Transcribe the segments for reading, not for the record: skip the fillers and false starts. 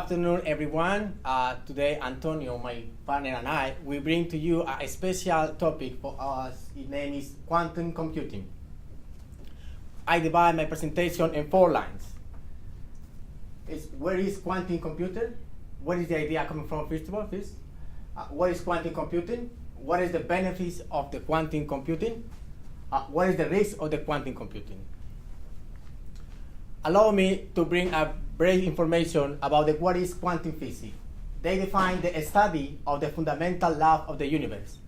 afternoon, everyone. Today, Antonio, my partner, and I, we bring to you a special topic for us. Its name is quantum computing. I divide my presentation in 4 lines. Where is quantum computer? What is the idea coming from, first of all? What is quantum computing? What is the benefits of the quantum computing? What is the risk of the quantum computing? Allow me to bring a brief information about what is quantum physics. They define the study of the fundamental law of the universe.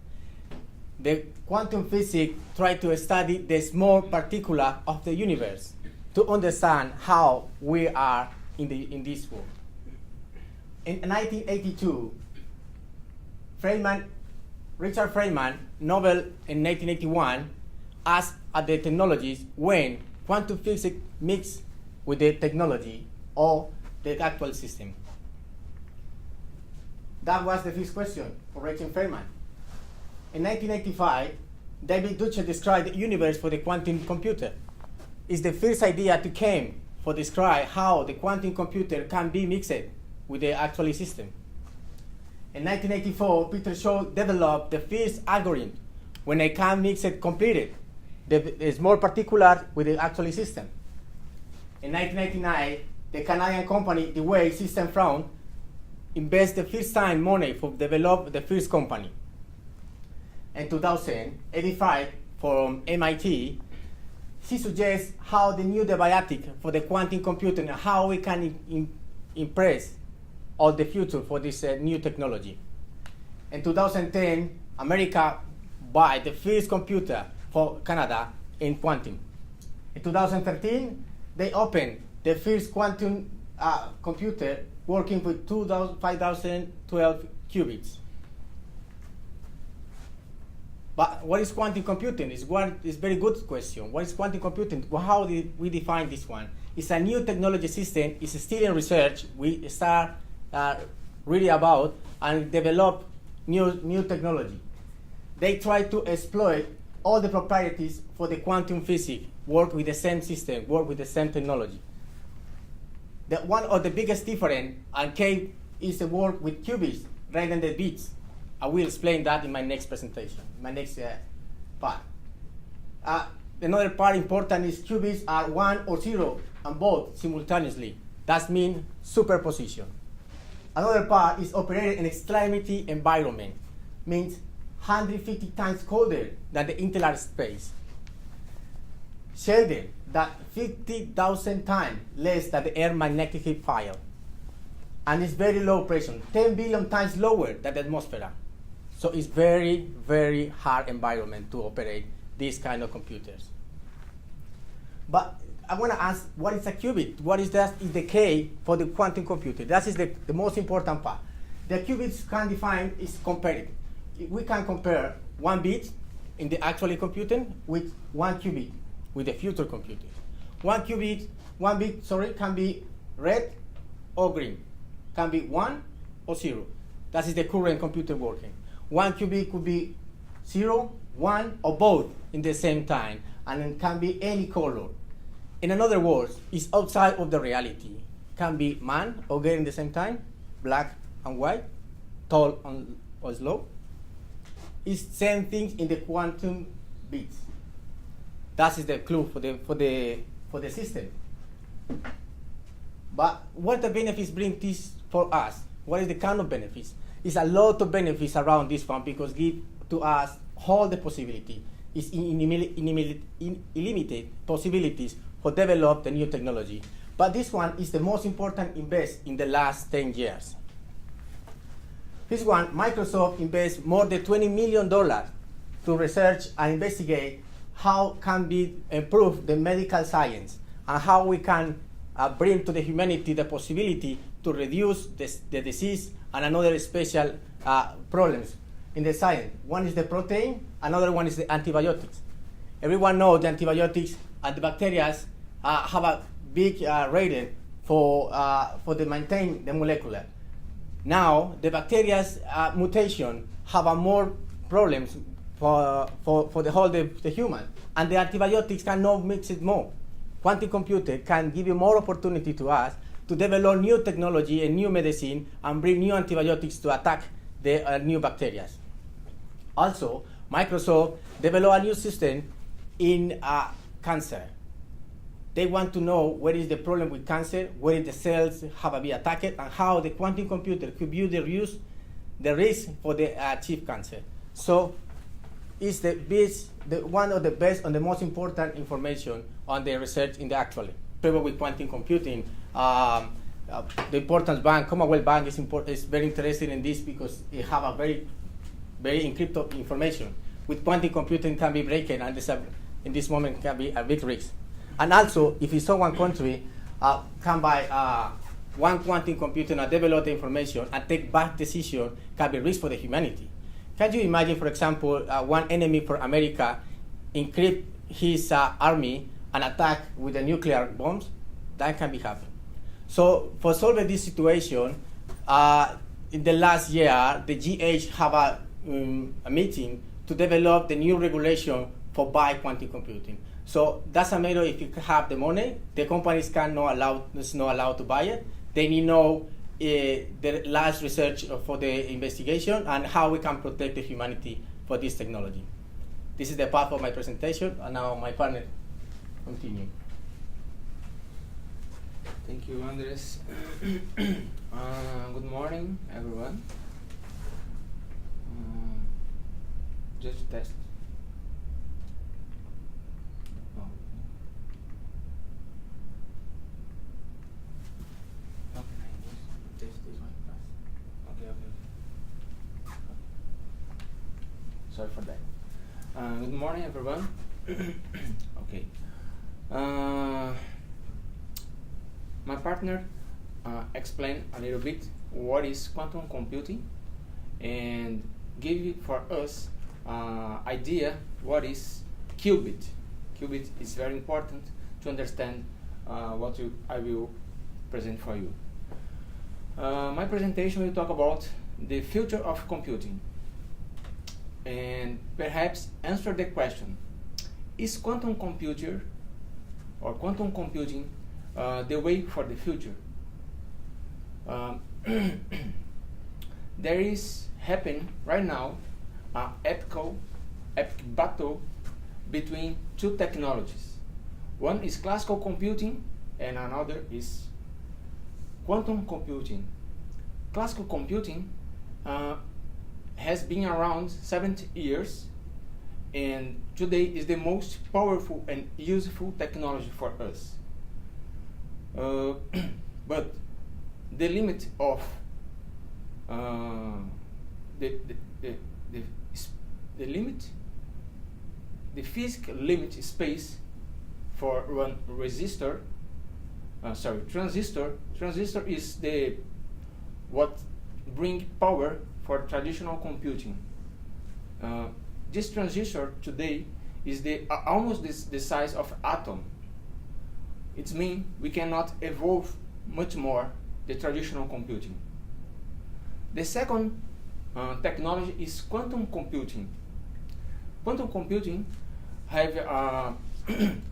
The quantum physics try to study the small particular of the universe to understand how we are in this world. In 1982, Richard Feynman, Nobel in 1981, asked at the technologies when quantum physics mix with the technology or the actual system. That was the first question for Richard Feynman. In 1985, David Duchet described the universe for the quantum computer. It's the first idea to came for describe how the quantum computer can be mixed with the actual system. In 1984, Peter Shaw developed the first algorithm when they can mix it completed, the small particular with the actual system. In 1999, the Canadian company, the Way System Frown, invest the first time money for develop the first company. In 2085, from MIT, she suggests how the new debiotic for the quantum computing and how we can impress all the future for this new technology. In 2010, America buy the first computer for Canada in quantum. In 2013, they opened the first quantum computer working with 5012 qubits. But what is quantum computing? Is a very good question. What is quantum computing? Well, how did we define this one? It's a new technology system. It's still in research. We start really about and develop new technology. They try to exploit all the properties for the quantum physics, work with the same system, work with the same technology. One of the biggest difference is the work with qubits rather than the bits. I will explain that in my next presentation, my next part. Another part important is qubits are 1 or 0 and both simultaneously. That means superposition. Another part is operated in extremity environment, means 150 times colder than the interstellar space. Shielded, that 50,000 times less than the Earth magnetic field. And it's very low pressure, 10 billion times lower than the atmosphere. So it's very, very hard environment to operate these kind of computers. But I want to ask, what is a qubit? What is that? Is the key for the quantum computer? That is the most important part. The qubits can define is comparative. We can compare 1 bit in the actual computing with 1 qubit with the future computer. 1 bit, can be red or green. Can be 1 or 0. That is the current computer working. 1 qubit could be 0, 1, or both in the same time, and it can be any color. In other words, it's outside of the reality. Can be man or girl in the same time, black and white, tall or slow. It's same thing in the quantum bits. That is the clue for the system. But what the benefits bring this for us? What is the kind of benefits? It's a lot of benefits around this one because give to us all the possibility. It's unlimited possibilities for develop the new technology. But this one is the most important invest in the last 10 years. This one, Microsoft invests more than $20 million to research and investigate how can be improve the medical science and how we can bring to the humanity the possibility to reduce the disease and another special problems in the science. One is the protein, another one is the antibiotics. Everyone knows the antibiotics and the bacteria have a big rating for the maintain the molecular. Now the bacteria's mutation have a more problems for the whole the human, and the antibiotics cannot mix it more. Quantum computer can give you more opportunity to us to develop new technology and new medicine and bring new antibiotics to attack the new bacteria. Also, Microsoft developed a new system in cancer. They want to know what is the problem with cancer, where the cells have been attacked, and how the quantum computer could be reduce the risk for the achieve cancer. So it's one of the best and the most important information on the research in the actually. With quantum computing, the Importance Bank, Commonwealth Bank is very interested in this because it have a very encrypted information. With quantum computing can be broken, and in this moment can be a big risk. And also, if it's one country can buy one quantum computer and develop the information and take bad decision, can be risk for the humanity. Can you imagine, for example, one enemy for America encrypt his army and attack with the nuclear bombs? That can be happen. So for solving this situation, in the last year, the GH have a meeting to develop the new regulation for buy quantum computing. So that's a matter if you have the money, the companies is not allowed to buy it. They need to know the last research for the investigation and how we can protect the humanity for this technology. This is the part of my presentation, and now my partner continue. Thank you, Andres. Good morning, everyone. Just test. Oh. How can I just test this one first? Okay. Sorry for that. Good morning, everyone. Okay. My partner explained a little bit what is quantum computing and give for us idea what is qubit. Qubit is very important to understand what I will present for you. My presentation will talk about the future of computing and perhaps answer the question, is quantum computer or quantum computing the way for the future? There is happening right now an epic battle between two technologies. One is classical computing and another is quantum computing. Classical computing has been around 70 years and today is the most powerful and useful technology for us. But the limit of the physical limit space for one transistor is the what bring power for traditional computing. This transistor today is almost the size of atom. It means we cannot evolve much more the traditional computing. The second technology is quantum computing. Quantum computing have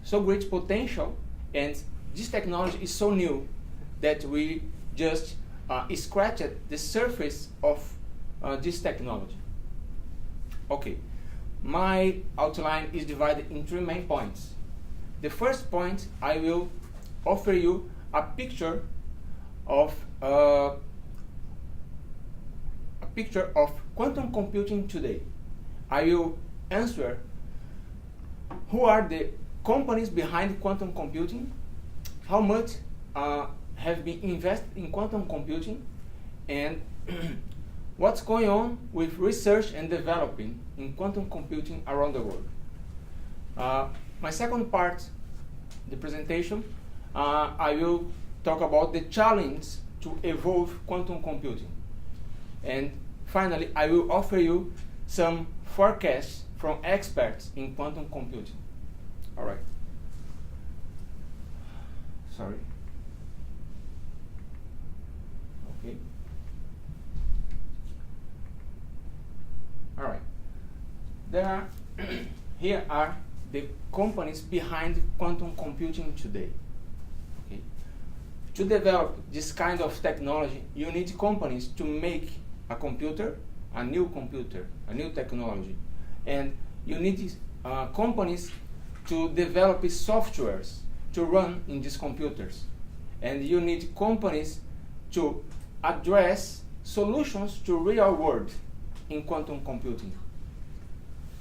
so great potential, and this technology is so new that we just scratched the surface of this technology. Okay, my outline is divided in three main points. The first point, I will offer you a picture of quantum computing today. I will answer who are the companies behind quantum computing, how much have been invested in quantum computing, and what's going on with research and developing in quantum computing around the world. My second part, the presentation, I will talk about the challenge to evolve quantum computing. And finally, I will offer you some forecasts from experts in quantum computing. All right. Sorry. Okay. All right. Here are the companies behind quantum computing today. Okay. to develop this kind of technology, you need companies to make a computer, a new technology. And you need companies to develop softwares to run in these computers. And you need companies to address solutions to real world in quantum computing.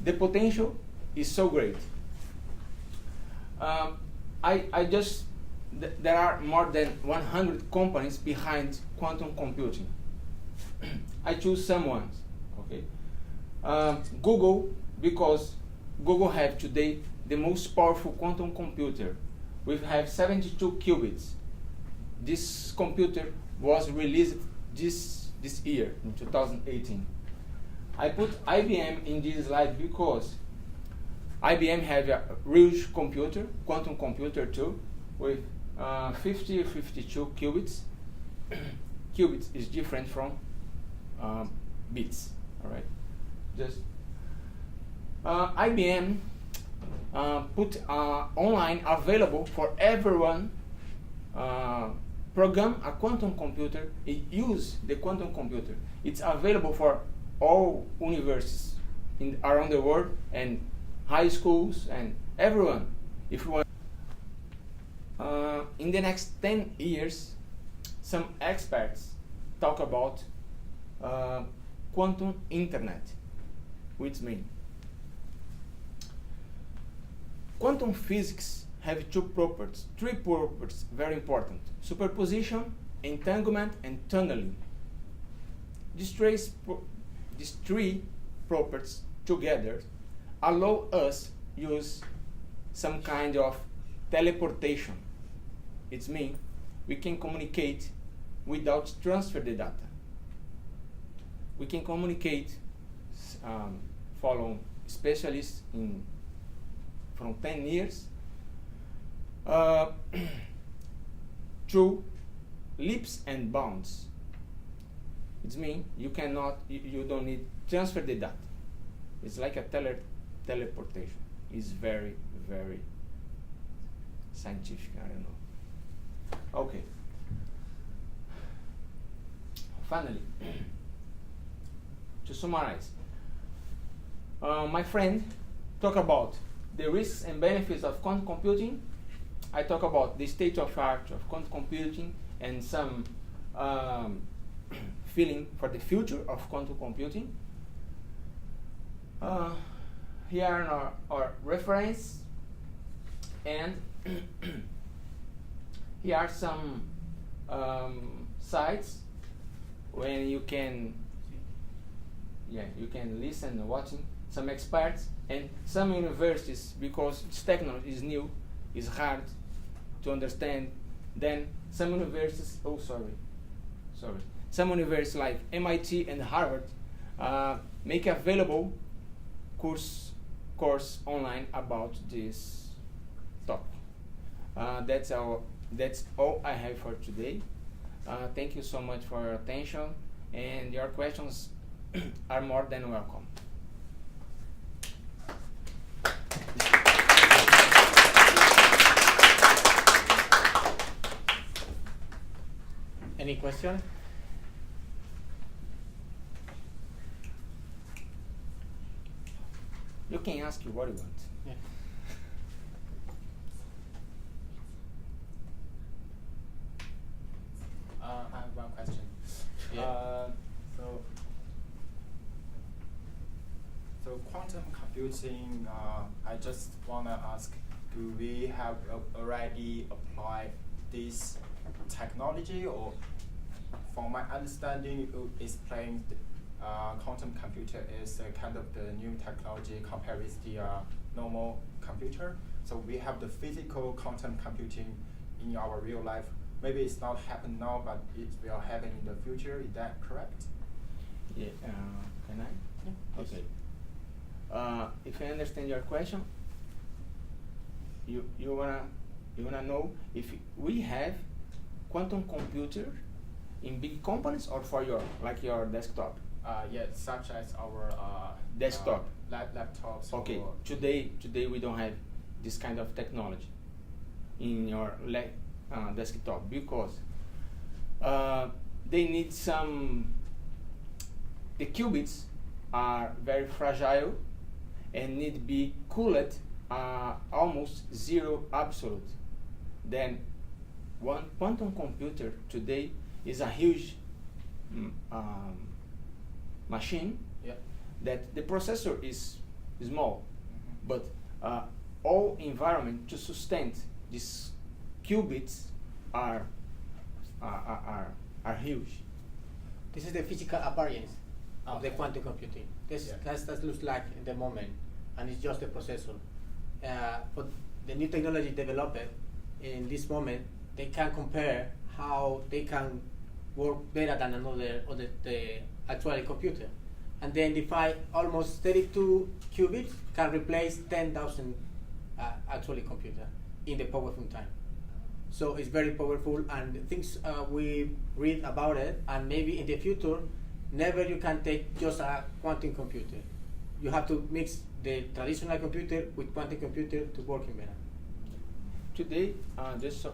The potential is so great. There are more than 100 companies behind quantum computing. I choose some ones, okay? Google, because Google have today the most powerful quantum computer. We have 72 qubits. This computer was released this year, in 2018. I put IBM in this slide because IBM have a huge computer, quantum computer too, with 50 or 52 qubits. Qubits is different from bits, all right? Just IBM put online available for everyone. Program a quantum computer, use the quantum computer. It's available for all universities around the world and high schools and everyone. If you want, in the next 10 years, some experts talk about quantum internet, which means quantum physics have three properties, very important: superposition, entanglement, and tunneling. These three properties together allow us use some kind of teleportation. It means we can communicate without transfer the data. We can communicate, follow specialists from 10 years, through leaps and bounds. It means you don't need transfer the data. It's like a teleportation. It's very, very scientific, I don't know. Okay. Finally, to summarize, my friend talked about the risks and benefits of quantum computing. I talk about the state of art of quantum computing and some feeling for the future of quantum computing. Here are our reference, and here are some sites when you can listen and watching some experts and some universities, because this technology is new, is hard to understand. Then some universities, some universities like MIT and Harvard make available course online about this topic. That's all I have for today. Thank you so much for your attention, and your questions are more than welcome. Any question? You can ask what you want. Yeah. I have one question. Yeah. So quantum computing, I just want to ask, do we have already applied this technology, or from my understanding, you explained quantum computer is a kind of the new technology compared with the normal computer. So we have the physical quantum computing in our real life. Maybe it's not happening now, but it will happen in the future. Is that correct? Yeah. Can I? Yeah. Okay. If I understand your question, you wanna know if we have quantum computer in big companies or for your desktop? Yes, such as our desktop laptops. Okay. Or Today we don't have this kind of technology in your desktop, because they need some. The qubits are very fragile and need to be cooled almost zero absolute. Then one quantum computer today is a huge machine Yeah. that the processor is small, but all environment to sustain these qubits are huge. This is the physical appearance of the quantum computing. That looks like in the moment, and it's just the processor. But the new technology developed in this moment, they can compare how they can work better than another or the actual computer, and then define almost 32 qubits can replace 10,000 actually computer in the powerful time. So it's very powerful, and things we read about it, and maybe in the future, never you can take just a quantum computer. You have to mix the traditional computer with quantum computer to working better. Today, just to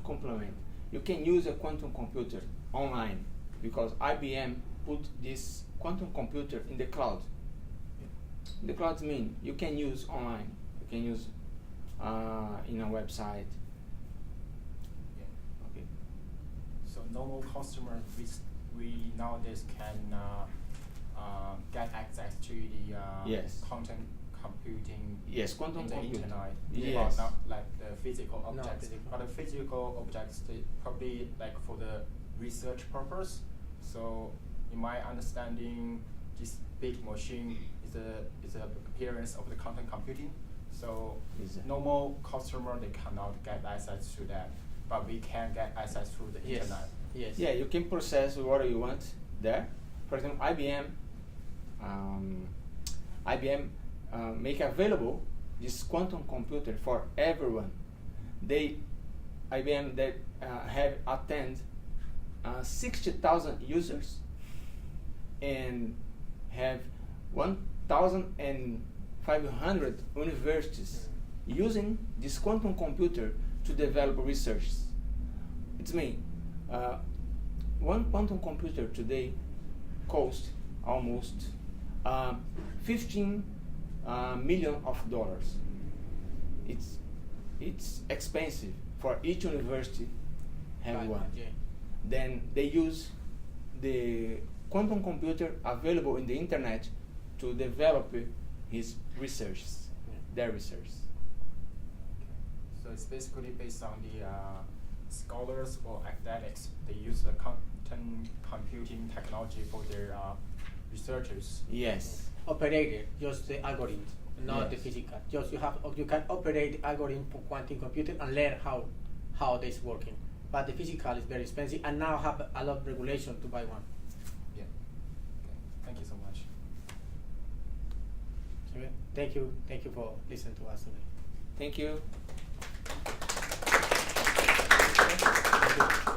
complement, you can use a quantum computer online because IBM put this quantum computer in the cloud. The cloud means you can use online, you can use in a website. Okay. So normal customers, we nowadays can get access to the Yes. quantum computing Yes, quantum in the computing. internet. Yes. But not like the physical No, objects. physical. But the physical objects, they probably like for the research purpose. So in my understanding, this big machine is a appearance of the quantum computing. So Is normal customer, they cannot get access to that, but we can get access through the Yes. internet. Yes. Yeah, you can process whatever you want there. For example, IBM make available this quantum computer for everyone. IBM have attend 60,000 users and have 1,500 universities using this quantum computer to develop research. It's mean one quantum computer today costs almost 15 million of dollars. It's expensive for each university have Right, one. yeah. Then they use the quantum computer available in the internet to develop his research, their research. So it's basically based on the scholars or academics. They use the quantum computing technology for their researchers. Yes. Operator, just the algorithm, not the Yes. physical. Just you can operate the algorithm for quantum computing and learn how this working. But the physical is very expensive, and now have a lot of regulation to buy one. Yeah. Okay. Thank you so much. Okay. Thank you for listening to us today. Thank you. Thank you.